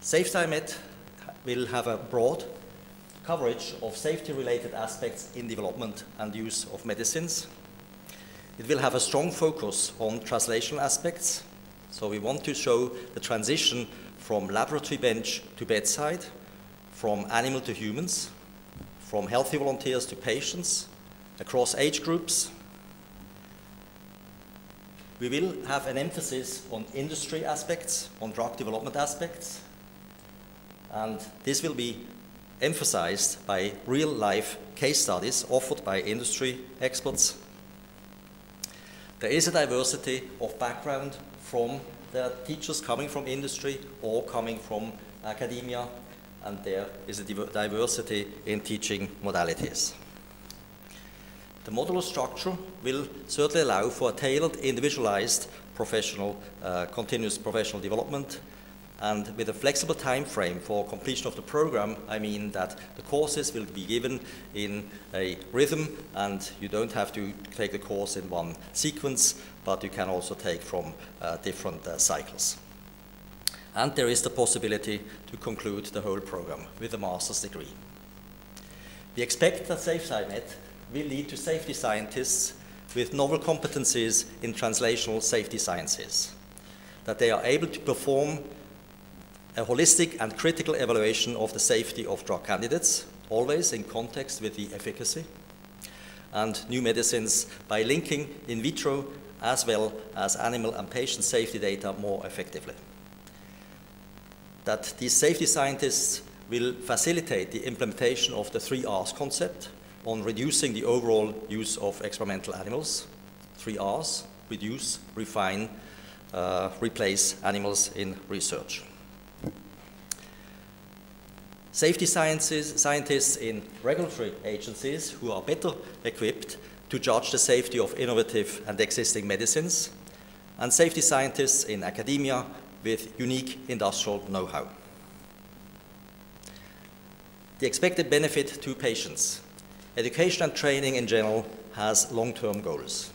SafeSciMed will have a broad coverage of safety-related aspects in development and use of medicines. It will have a strong focus on translational aspects. So we want to show the transition from laboratory bench to bedside, from animal to humans, from healthy volunteers to patients, across age groups. We will have an emphasis on industry aspects, on drug development aspects, and this will be emphasized by real-life case studies offered by industry experts. There is a diversity of background from the teachers coming from industry or coming from academia, and there is a diversity in teaching modalities. The modular structure will certainly allow for a tailored, individualized continuous professional development, and with a flexible time frame for completion of the program, I mean that the courses will be given in a rhythm, and you don't have to take the course in one sequence, but you can also take from different cycles. And there is the possibility to conclude the whole program with a master's degree. We expect that SafeSciMed will lead to safety scientists with novel competencies in translational safety sciences, that they are able to perform a holistic and critical evaluation of the safety of drug candidates, always in context with the efficacy, and new medicines by linking in vitro as well as animal and patient safety data more effectively. That these safety scientists will facilitate the implementation of the 3 R's concept on reducing the overall use of experimental animals. 3 R's, reduce, refine, replace animals in research. Safety scientists in regulatory agencies who are better equipped to judge the safety of innovative and existing medicines, and safety scientists in academia with unique industrial know-how. The expected benefit to patients. Education and training in general has long-term goals.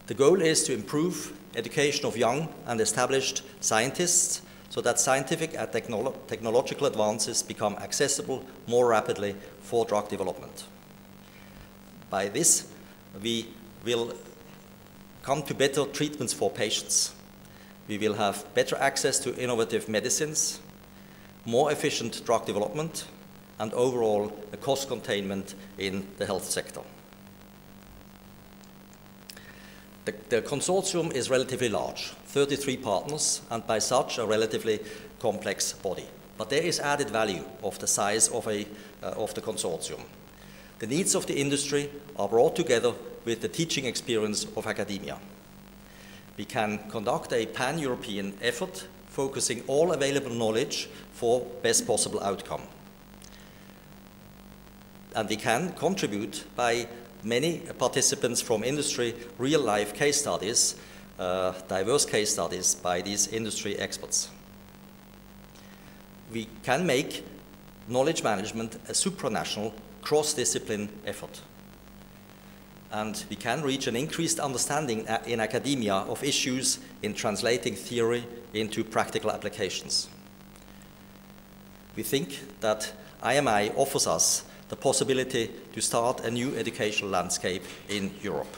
The goal is to improve education of young and established scientists so that scientific and technological advances become accessible more rapidly for drug development. By this, we will come to better treatments for patients. We will have better access to innovative medicines, more efficient drug development, and overall a cost containment in the health sector. The consortium is relatively large, 33 partners, and by such a relatively complex body. But there is added value of the size of the consortium. The needs of the industry are brought together with the teaching experience of academia. We can conduct a pan-European effort focusing all available knowledge for best possible outcome. And we can contribute by many participants from industry, real-life case studies, diverse case studies by these industry experts. We can make knowledge management a supranational, cross-discipline effort. And we can reach an increased understanding in academia of issues in translating theory into practical applications. We think that IMI offers us the possibility to start a new educational landscape in Europe.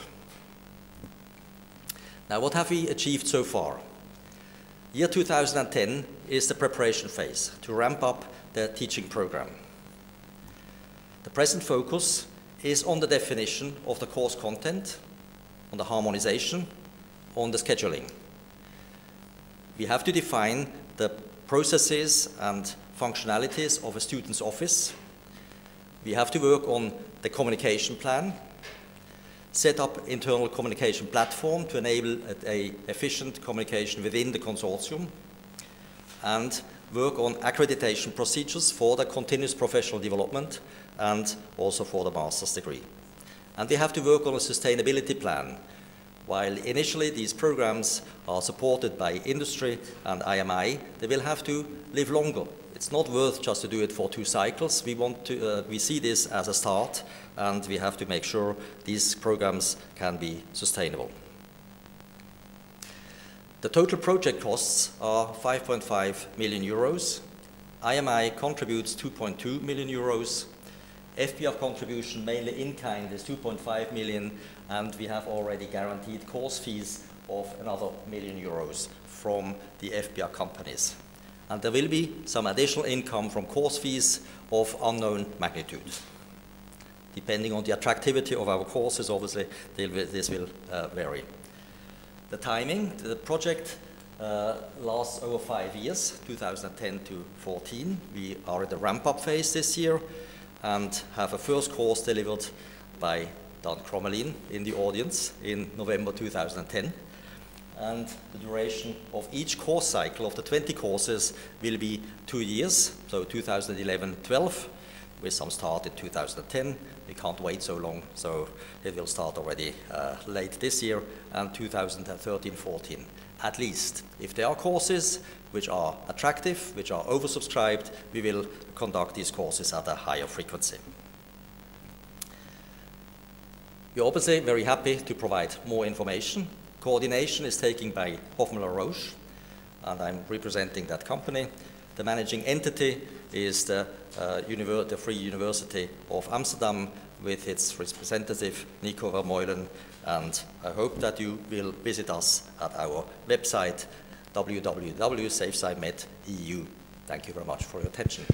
Now, what have we achieved so far? Year 2010 is the preparation phase to ramp up the teaching program. The present focus is on the definition of the course content, on the harmonization, on the scheduling. We have to define the processes and functionalities of a student's office. We have to work on the communication plan, set up internal communication platform to enable an efficient communication within the consortium, and work on accreditation procedures for the continuous professional development and also for the master's degree. And we have to work on a sustainability plan. While initially these programs are supported by industry and IMI, they will have to live longer. It's not worth just to do it for 2 cycles. We see this as a start, and we have to make sure these programs can be sustainable. The total project costs are 5.5 million euros. IMI contributes 2.2 million euros. FBR contribution, mainly in kind, is 2.5 million, and we have already guaranteed course fees of another million euros from the FBR companies. And there will be some additional income from course fees of unknown magnitude. Depending on the attractivity of our courses, obviously, this will vary. The timing, the project lasts over 5 years, 2010 to 14. We are in the ramp-up phase this year and have a first course delivered by Dan Crommelin in the audience in November 2010. And the duration of each course cycle of the 20 courses will be 2 years, so 2011-12, with some start in 2010. We can't wait so long, so it will start already late this year, and 2013-14 at least. If there are courses which are attractive, which are oversubscribed, we will conduct these courses at a higher frequency. We're obviously very happy to provide more information. Coordination is taken by Hoffmann-La Roche, and I'm representing that company. The managing entity is the Free University of Amsterdam with its representative Nico Vermeulen, and I hope that you will visit us at our website www.safescimed.eu. Thank you very much for your attention.